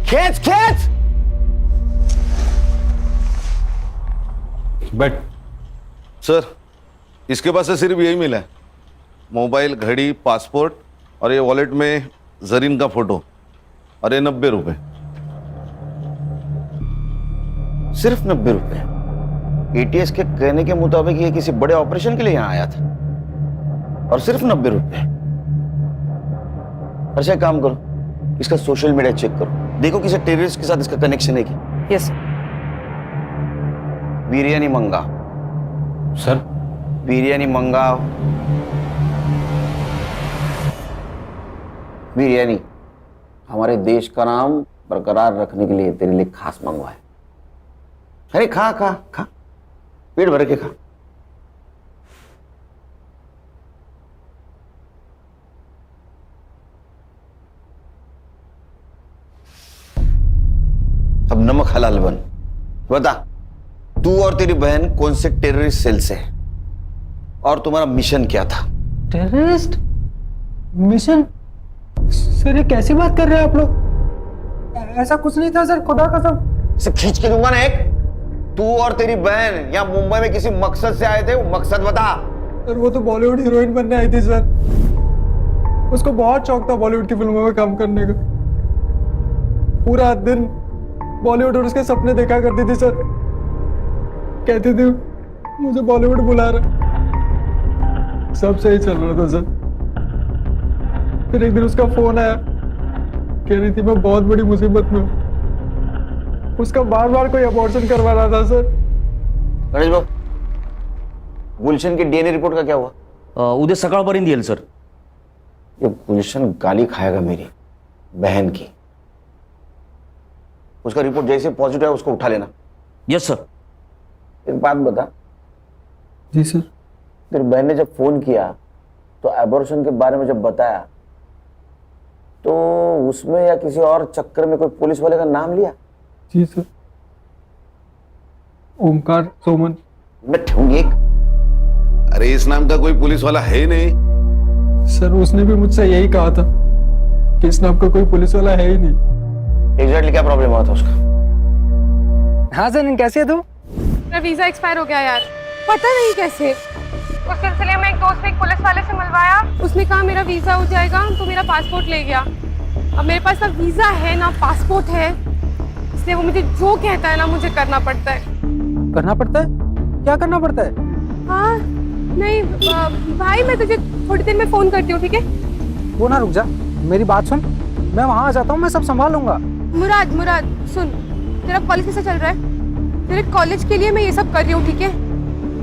खींच खींच। बट सर इसके पास से सिर्फ यही मिला है, मोबाइल, घड़ी, पासपोर्ट और ये वॉलेट में जरीन का फोटो और ये 90 रुपए। सिर्फ 90 रुपए? एटीएस के कहने के मुताबिक ये किसी बड़े ऑपरेशन के लिए यहाँ आया था और सिर्फ 90 रुपए। अच्छा एक काम करो, इसका सोशल मीडिया चेक करो, देखो किसी टेररिस्ट के साथ इसका कनेक्शन है क्या। यस बिरयानी मंगाओ सर। बिरयानी मंगाओ, बिरयानी हमारे देश का नाम बरकरार रखने के लिए तेरे लिए खास मंगवाए। अरे खा खा खा, पेट भर के खा। अब नमक हलाल बन। बता, तू और तेरी बहन कौन से टेररिस्ट सेल से है और तुम्हारा मिशन क्या था? Terrorist mission? सर ये कैसी बात कर रहे हैं आप लोग? ऐसा कुछ नहीं था सर, खुदा कसम। इसे खींच के दूंगा ना एक। तू और तेरी बहन यहाँ मुंबई में किसी मकसद से आए थे, वो मकसद बता। सर वो तो बॉलीवुड हीरोइन बनने आई थी सर, उसको बहुत शौक था बॉलीवुड की फिल्मों में काम करने का। पूरा दिन बॉलीवुड और उसके सपने देखा करती थी सर, कहती थी मुझे बॉलीवुड बुला रहा। सब सही चल रहा था सर, फिर एक दिन उसका फोन आया, कह रही थी मैं बहुत बड़ी मुसीबत में हूँ। उसका बार बार कोई अबॉर्शन करवा रहा था सर। गणेश बाबू, गुलशन की डीएनए रिपोर्ट का क्या हुआ? उद्या सकाळपर्यंत येईल सर। ये गुलशन गाली खाएगा मेरी बहन की। उसका रिपोर्ट जैसे पॉजिटिव है उसको उठा लेना। Yes sir. एक बात बता। जी सर। तेरी बहन ने जब फोन किया तो एबॉर्शन के बारे में जब बताया तो उसमें या किसी और चक्कर में कोई पुलिस वाले का नाम लिया? जी सर, ओमकार सोमन। मैं ठूंगी एक। अरे इस नाम का कोई पुलिस वाला है ही नहीं। सर उसने भी मुझसे यही कहा था कि इस नाम का कोई पुलिस वाला है ही नहीं। एग्जैक्टली क्या प्रॉब्लम हुआ था उसका? हाँ सर, कैसे है तू? मेरा वीजा एक्सपायर हो गया यार, पता नहीं कैसे। उस सिलसिले में एक दोस्त ने एक पुलिस वाले से मिलवाया, उसने कहा मेरा वीजा हो जाएगा, तो मेरा पासपोर्ट ले गया। अब मेरे पास ना वीजा है ना पासपोर्ट है, इसलिए वो मुझे जो कहता है ना मुझे करना पड़ता है। करना पड़ता है? क्या करना पड़ता है? हाँ नहीं भाई, मैं तुझे थोड़ी देर में फोन करती हूँ, ठीक है? वो ना रुक जा, मेरी बात सुन, मैं वहाँ आ जाता हूँ, मैं सब संभाल लूंगा। मुराद सुन, तेरा कॉलेज कैसा चल रहा है? तेरे कॉलेज के लिए मैं ये सब कर रही हूँ, ठीक है?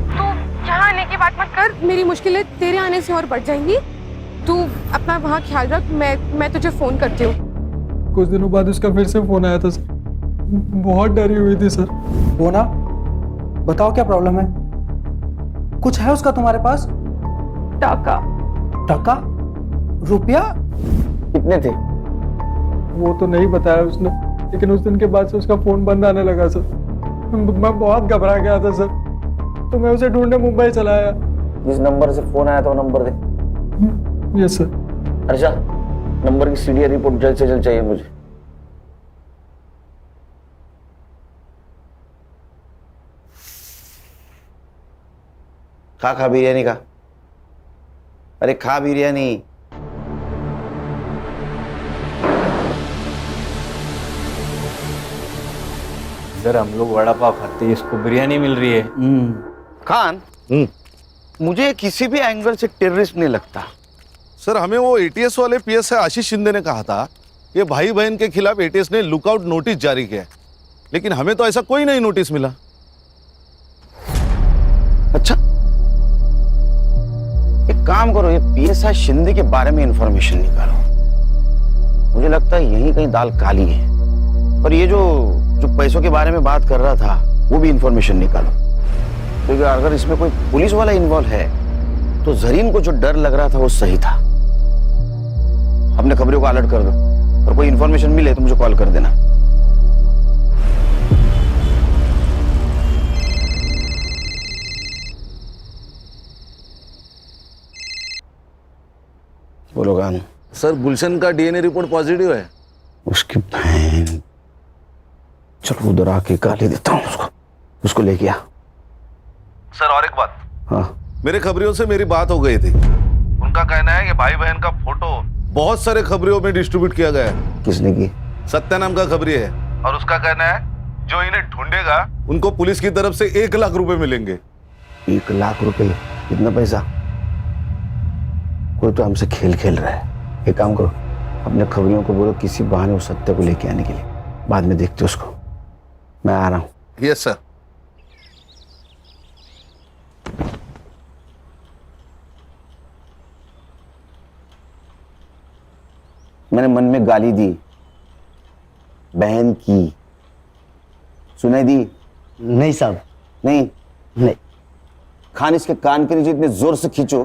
तो यहाँ आने की बात मत कर, मेरी मुश्किलें तेरे आने से और बढ़ जाएंगी। तू अपना वहाँ ख्याल रख, मैं तुझे फोन करती हूँ। कुछ दिनों बाद उसका फिर से फोन आया था सर, बहुत डरी हुई थी सर। वो ना, बताओ क्या प्रॉब्लम है? कुछ है उसका तुम्हारे पास? टाका। टाका? रुपया? कितने थे? वो तो नहीं बताया उसने, लेकिन उस दिन के बाद से उसका फोन बंद आने लगा सर। मैं बहुत घबरा गया था सर, तो मैं उसे ढूंढने मुंबई चला आया। जिस नंबर से फोन आया था वो नंबर दे। Yes sir. अच्छा, नंबर की सीडीआर रिपोर्ट जल्द से जल्द चाहिए मुझे। खा बिरयानी का। अरे खा बिरयानी। इधर हम लोग वड़ा पाव खाते हैं, इसको बिरयानी मिल रही है। खान, मुझे किसी भी एंगल से टेररिस्ट नहीं लगता। सर हमें वो एटीएस वाले पीएसआई आशीष शिंदे ने कहा था कि भाई बहन के खिलाफ एटीएस ने लुकआउट नोटिस जारी किया है, लेकिन हमें तो ऐसा कोई नहीं नोटिस मिला। अच्छा, एक काम करो, ये पीएसआई शिंदे के बारे में इंफॉर्मेशन निकालो। मुझे लगता है यहीं कहीं दाल काली है। और ये जो पैसों के बारे में बात कर रहा था वो भी इंफॉर्मेशन निकालो, क्योंकि अगर इसमें कोई पुलिस वाला इन्वॉल्व है तो जरीन को जो डर लग रहा था वो सही था। अपने खबरों को अलर्ट कर दो और कोई इंफॉर्मेशन मिले तो मुझे कॉल कर देना। बोलो गान। सर गुलशन का डीएनए रिपोर्ट पॉजिटिव है। उसकी बहन, चलो उधर आके गाली देता हूँ उसको लेके आ। सर और एक बात, हाँ मेरे खबरियों से मेरी बात हो गई थी। उनका कहना है कि भाई बहन का फोटो बहुत सारे खबरियों में डिस्ट्रीब्यूट किया गया है। किसने की? सत्या नाम का खबरी है, और उसका कहना है जो इन्हें ढूंढेगा उनको पुलिस की तरफ से 1 लाख रुपए मिलेंगे। 1 लाख रुपए? कितना पैसा? कोई तो हमसे खेल खेल रहा है। एक काम करो, अपने खबरियों को बोलो किसी बहाने उस सत्य को लेके आने के लिए, बाद में देखते उसको। मैं आ रहा हूं। Yes sir. मैंने मन में गाली दी, बहन की, सुनाई दी? नहीं साहब, नहीं। खान इसके कान के नीचे इतने जोर से खींचो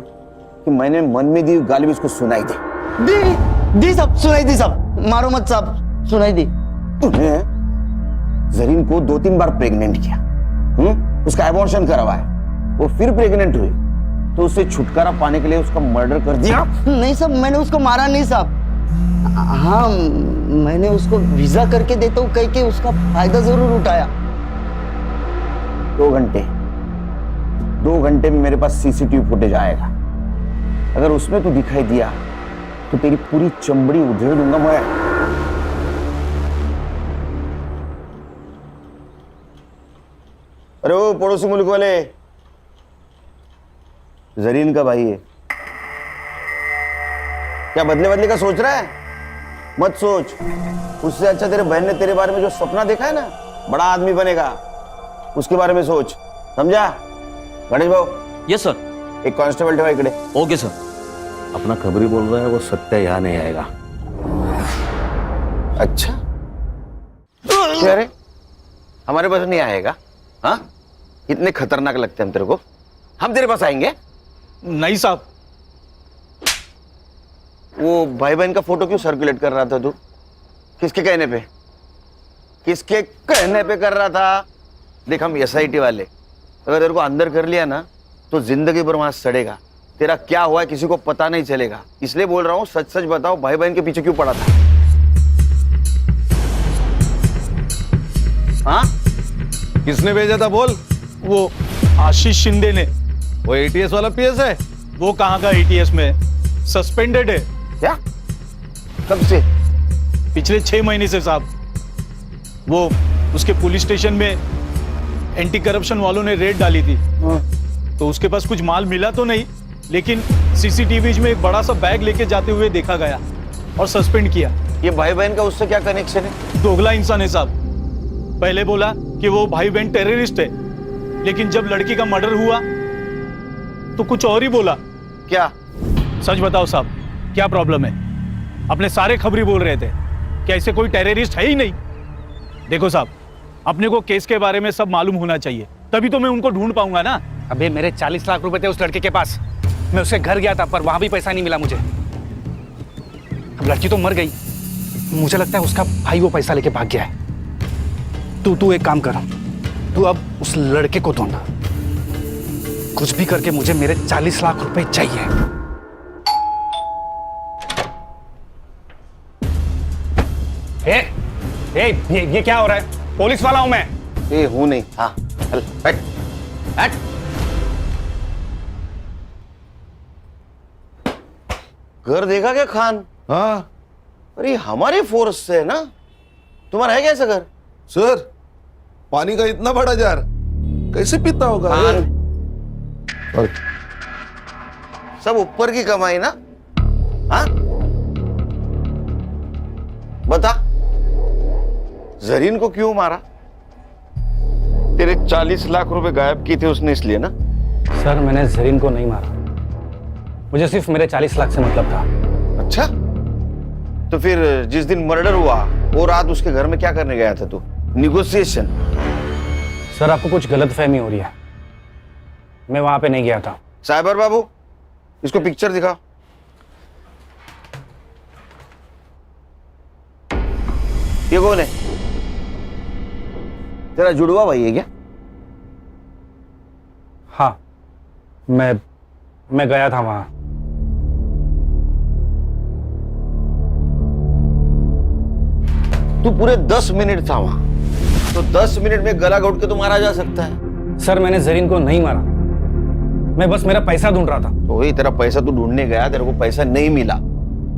कि मैंने मन में दी गाली भी इसको सुनाई दी साहब, सुनाई दी साहब। मारो मत साहब, सुनाई दी। तूने जरीन को 2-3 बार प्रेग्नेंट किया, उसका एबॉर्शन करवाया, वो फिर प्रेग्नेंट हुई, तो उससे छुटकारा पाने के लिए उसका मर्डर कर दिया? नहीं साहब, मैंने उसको मारा नहीं साहब। हाँ, मैंने उसको वीजा करके देता हूँ कह के उसका फायदा जरूर उठाया। 2 घंटे में मेरे पास सीसीटीवी फुटेज आएगा। अगर उसमें तू दिखाई दिया तो तेरी पूरी चमड़ी उधेड़ दूंगा मैं। अरे वो पड़ोसी मुल्क वाले, जरीन का भाई है क्या? बदले का सोच रहा है? मत सोच। उससे अच्छा तेरे बहन ने तेरे बारे में जो सपना देखा है ना, बड़ा आदमी बनेगा, उसके बारे में सोच, समझा? गणेश भाऊ। Yes sir. एक कांस्टेबल ठेवा इकडे। Okay sir. अपना खबरी बोल रहा है वो सत्या यहाँ नहीं आएगा। अच्छा, क्या रे? हमारे पास नहीं आएगा? हाँ, इतने खतरनाक लगते हैं हम तेरे को? हम तेरे पास आएंगे? नहीं साहब। वो भाई बहन का फोटो क्यों सर्कुलेट कर रहा था तू? किसके कहने पे? किसके कहने पे कर रहा था? देख, हम SIT वाले, अगर तेरे को अंदर कर लिया ना तो जिंदगी भर वहां सड़ेगा। तेरा क्या हुआ है किसी को पता नहीं चलेगा, इसलिए बोल रहा हूँ सच सच बताओ, भाई बहन के पीछे क्यों पड़ा था? हाँ, किसने भेजा था बोल? वो आशीष शिंदे ने। वो ATS वाला PS है? वो कहाँ का ATS में, सस्पेंडेड है। क्या? कब से? पिछले 6 महीने से साहब। वो उसके पुलिस स्टेशन में एंटी करप्शन वालों ने रेड डाली थी, तो उसके पास कुछ माल मिला तो नहीं, लेकिन CCTVs में एक बड़ा सा बैग लेके जाते हुए देखा गया और सस्पेंड किया। ये भाई बहन का उससे क्या कनेक्शन है? दोगला इंसान है साहब। पहले बोला कि वो भाई बहन टेररिस्ट है, लेकिन जब लड़की का मर्डर हुआ तो कुछ और ही बोला। क्या? सच बताओ साहब, क्या प्रॉब्लम है? अपने सारे खबरी बोल रहे थे कि ऐसे कोई टेररिस्ट है ही नहीं। देखो साहब, अपने को केस के बारे में सब मालूम होना चाहिए, तभी तो मैं उनको ढूंढ पाऊंगा ना। अबे मेरे 40 लाख रुपए थे उस लड़के के पास, मैं उसके घर गया था पर वहां भी पैसा नहीं मिला मुझे। अब लड़की तो मर गई, मुझे लगता है उसका भाई वो पैसा लेके भाग गया है। तू एक काम कर, तू अब उस लड़के को ढूंढ, कुछ भी करके मुझे मेरे 40 लाख रुपए चाहिए। ये क्या हो रहा है? पुलिस वाला हूं मैं। ये हूं नहीं। हाँ, चल बैठ बैठ। घर देखा क्या खान? हाँ। अरे हमारे फोर्स से है ना? तुम्हारा है क्या ऐसा घर? सर, पानी का इतना बड़ा जार कैसे पीता होगा? और सब ऊपर की कमाई ना? हाँ, बता, जरीन को क्यों मारा? तेरे 40 लाख रुपए गायब किए थे उसने, इसलिए ना? सर, मैंने जरीन को नहीं मारा, मुझे सिर्फ मेरे 40 लाख से मतलब था। अच्छा, तो फिर जिस दिन मर्डर हुआ वो रात उसके घर में क्या करने गया था तू? निगोशिएशन? सर, आपको कुछ गलतफहमी हो रही है, मैं वहां पे नहीं गया था। साइबर बाबू, इसको पिक्चर दिखाओ। ये कौन है? तेरा जुड़वा भाई है क्या? हाँ, मैं गया था वहां। तू पूरे 10 मिनट था वहां, तो 10 मिनट में गला घोट के तो मारा जा सकता है। सर, मैंने जरीन को नहीं मारा, मैं बस मेरा पैसा ढूंढ रहा था। तो वही तेरा पैसा तू ढूंढने गया, तेरे को पैसा नहीं मिला,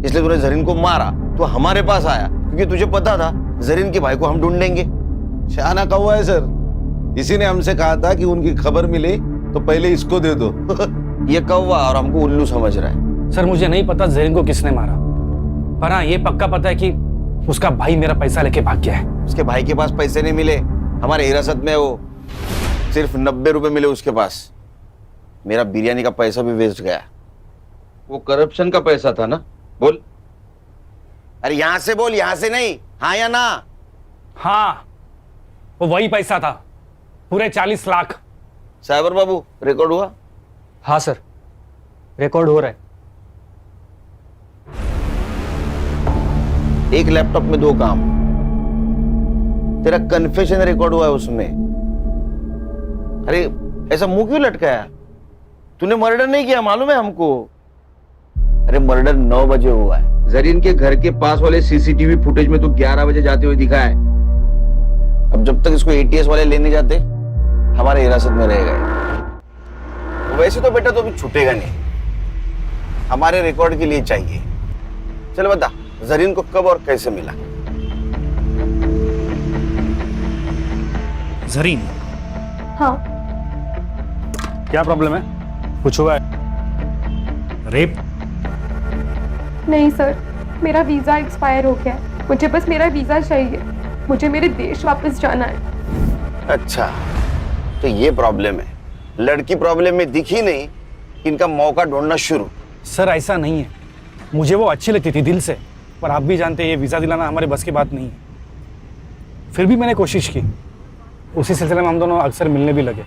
इसलिए तूने जरीन को मारा। तो हमारे पास आया क्योंकि तुझे पता था जरीन के भाई को हम ढूंढेंगे। शाना कौवा है सर, इसी ने हमसे कहा था कि उनकी खबर मिले तो पहले इसको दे दो। ये कौवा और हमको उल्लू समझ रहा है। सर मुझे नहीं पता जरीन को किसने मारा, पर हाँ ये पक्का पता है कि उसका भाई मेरा पैसा लेके भाग गया है। उसके भाई के पास पैसे नहीं मिले, हमारे हिरासत में वो सिर्फ 90 रुपए मिले उसके पास। मेरा बिरयानी का पैसा भी वेस्ट गया। वो करप्शन का पैसा था ना? बोल, अरे यहां से बोल, यहां से नहीं, हाँ या ना? हाँ वो वही पैसा था, पूरे 40 लाख। साइबर बाबू रिकॉर्ड हुआ? हाँ सर रिकॉर्ड हो रहा है। एक लैपटॉप में 2 काम। तेरा कन्फेशन रिकॉर्ड हुआ है उसमें। अरे ऐसा मुंह क्यों लटकाया? तूने मर्डर नहीं किया, मालूम है हमको। अरे मर्डर 9 बजे हुआ है। जरीन के घर के पास वाले सीसीटीवी फुटेज में तो 11 बजे जाते हुए दिखा है। अब जब तक इसको एटीएस वाले लेने जाते, हमारे हिरासत में रहेगा। वैसे तो बेटा तो अभी छूटेगा नहीं, हमारे रिकॉर्ड के लिए चाहिए। चल बता, जरीन को कब और कैसे मिला? जरीन? हाँ। क्या प्रॉब्लम है? कुछ हुआ है? रेप? नहीं सर, मेरा वीज़ा एक्सपायर हो गया है। मुझे बस मेरा वीज़ा चाहिए, मुझे मेरे देश वापस जाना है। अच्छा, तो ये प्रॉब्लम है। लड़की प्रॉब्लम में दिखी नहीं, इनका मौका ढूंढना शुरू। सर ऐसा नहीं है, मुझे वो अच्छी लगती थी दिल से, पर आप भी जानते हैं ये वीज़ा दिलाना हमारे बस की बात नहीं है। फिर भी मैंने कोशिश की। उसी सिलसिले में हम दोनों अक्सर मिलने भी लगे,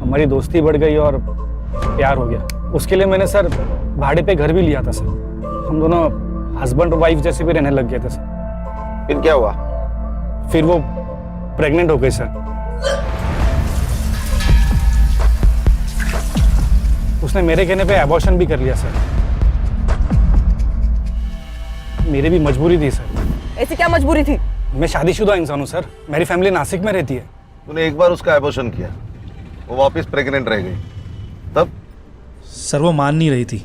हमारी दोस्ती बढ़ गई और प्यार हो गया। उसके लिए मैंने सर भाड़े पे घर भी लिया था सर। हम दोनों हस्बैंड और वाइफ जैसे भी रहने लग गए थे सर। फिर क्या हुआ? फिर वो प्रेग्नेंट हो गई सर। उसने मेरे कहने पे अबॉर्शन भी कर लिया सर। मेरी भी मजबूरी थी सर। ऐसी क्या मजबूरी थी? मैं शादीशुदा इंसान हूँ सर, मेरी फैमिली नासिक में रहती है। तूने एक बार उसका एबॉर्शन किया, वो वापस प्रेग्नेंट रह गई, तब? सर वो मान नहीं रही थी,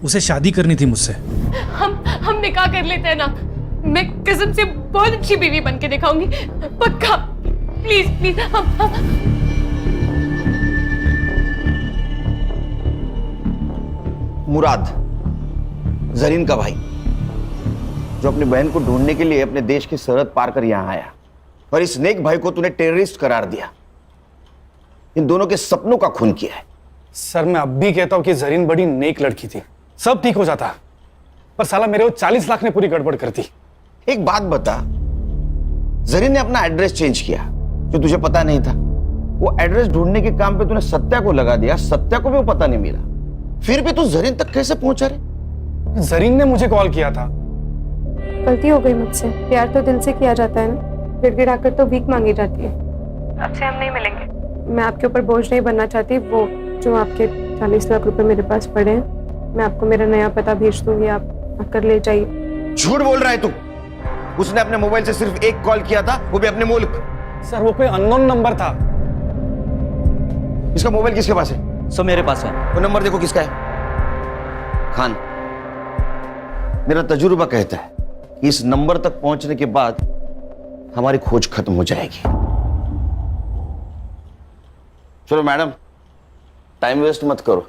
उसे शादी करनी थी मुझसे। हम निकाह कर लेते हैं ना, मैं कसम से बहुत अच्छी बीवी बन के दिखाऊंगी, पक्का। प्लीज प्लीज मुराद, जरीन का भाई, जो अपनी बहन को ढूंढने के लिए अपने देश की सरहद पार कर यहां आया, और इस नेक भाई को तूने टेररिस्ट करार दिया। इन दोनों के सपनों का खून किया है। सर मैं अब भी कहता हूँ कि जरीन बड़ी नेक लड़की थी, सब ठीक हो जाता, पर साला मेरे वो 40 लाख ने पूरी गड़बड़ कर दी। एक बात बता, जरीन ने अपना एड्रेस चेंज किया जो तुझे पता नहीं था। वो एड्रेस ढूंढने के काम पे तूने सत्या को लगा दिया, सत्या को भी वो पता नहीं मिला, फिर भी तू जरीन तक कैसे पहुंचा रे? जरीन ने मुझे कॉल किया था। गलती हो गई मुझसे, प्यार तो दिल से किया जाता है ना, गिड़गिड़ाकर तो भीख मांगी जाती है। अब से हम नहीं मिलेंगे। मैं आपके ऊपर बोझ नहीं बनना चाहती। वो जो आपके 40 लाख रुपए मेरे पास पड़े हैं, मैं आपको मेरा नया पता भेज दूंगी, आप आकर ले जाइए। झूठ बोल रहा है तू। उसने अपने मोबाइल से सिर्फ एक कॉल किया था, वो भी अपने मुल्क। सर वो कोई अननोन नंबर था। इसका मोबाइल किसके पास है? सर मेरे पास है। वो नंबर देखो किसका है। खान, मेरा तजुर्बा कहता है कि इस नंबर तक पहुंचने के बाद हमारी खोज खत्म हो जाएगी। चलो मैडम, टाइम वेस्ट मत करो।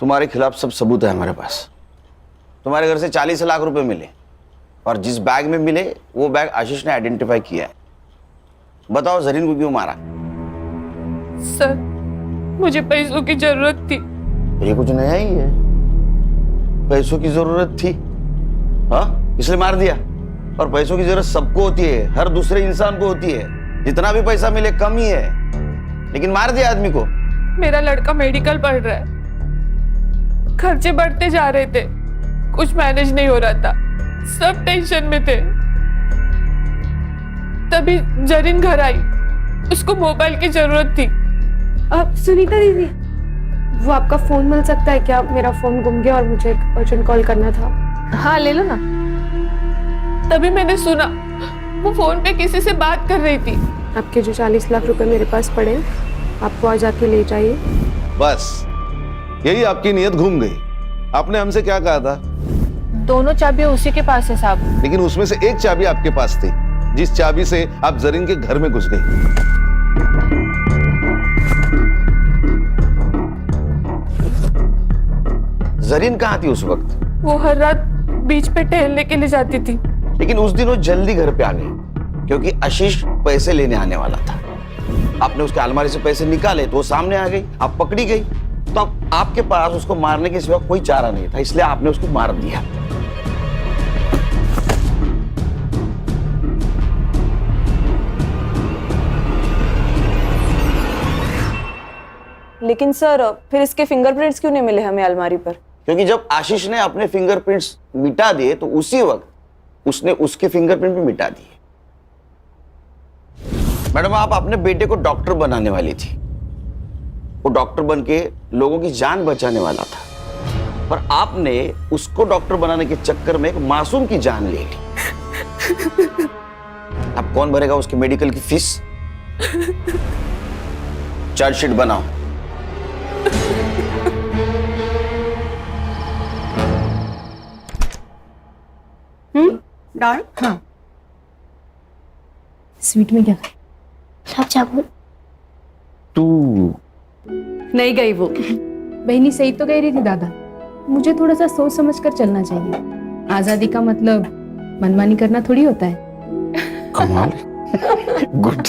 तुम्हारे खिलाफ सब सबूत है हमारे पास। तुम्हारे घर से 40 लाख रुपए मिले, और जिस बैग में मिले वो बैग आशीष ने आइडेंटिफाई किया है। बताओ जरीन को क्यों मारा? सर मुझे पैसों की जरूरत थी। ये कुछ नया ही है, पैसों की जरूरत थी, हाँ इसलिए मार दिया। और पैसों की जरूरत सबको होती है, हर दूसरे इंसान को होती है। जितना भी पैसा मिले कम ही है, लेकिन मार दिया आदमी को। मेरा लड़का मेडिकल पढ़ रहा है, खर्चे बढ़ते जा रहे थे, कुछ मैनेज नहीं हो रहा था, सब टेंशन में थे। तभी जरीन घर आई, उसको मोबाइल की जरूरत थी। अब सुनीता दीदी, वो आपका फोन मिल सकता है क्या? मेरा फोन गुम गया और मुझे एक अर्जेंट कॉल करना था। हाँ ले लो ना। तभी मैंने सुना वो फोन पे किसी से बात कर रही थी। आपके जो 40 लाख रुपए मेरे पास पड़े, आपको आज आके ले जाइए। बस यही आपकी नीयत घूम गई। आपने हमसे क्या कहा था? दोनों चाबियां उसी के पास है साहब। लेकिन उसमें से एक चाबी आपके पास थी, जिस चाबी से आप जरीन के घर में घुस गई। जरीन कहाँ थी उस वक्त? वो हर रात बीच पे टहलने के लिए जाती थी। लेकिन उस दिन वो जल्दी घर पे आ गई क्योंकि आशीष पैसे लेने आने वाला था। आपने उसके अलमारी से पैसे निकाले तो वो सामने आ गई, आप पकड़ी गई। तो अब आपके पास उसको मारने के सिवा कोई चारा नहीं था, इसलिए आपने उसको मार दिया। लेकिन सर फिर इसके फिंगरप्रिंट्स क्यों नहीं मिले हमें अलमारी पर? क्योंकि जब आशीष ने अपने फिंगरप्रिंट्स मिटा दिए तो उसी वक्त उसने उसके फिंगरप्रिंट भी मिटा दिए। मैडम, आप अपने बेटे को डॉक्टर बनाने वाली थी। वो डॉक्टर बन के लोगों की जान बचाने वाला था, पर आपने उसको डॉक्टर बनाने के चक्कर में एक मासूम की जान ले ली। अब कौन भरेगा उसके मेडिकल की फीस? चार्जशीट बनाओ। दाल? हाँ। स्वीट में क्या? गुलाब जामुन। तू नहीं गई वो। बहनी सही तो कह रही थी दादा, मुझे थोड़ा सा सोच समझ कर चलना चाहिए। आजादी का मतलब मनमानी करना थोड़ी होता है। कमाल। गुड।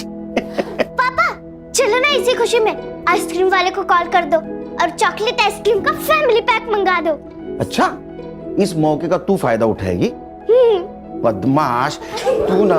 पापा चलो ना, इसी खुशी में आइसक्रीम वाले को कॉल कर दो और चॉकलेट आइसक्रीम का फैमिली पैक मंगा दो। अच्छा, इस मौके का तू फायदा उठाएगी? बदमाश तू ना।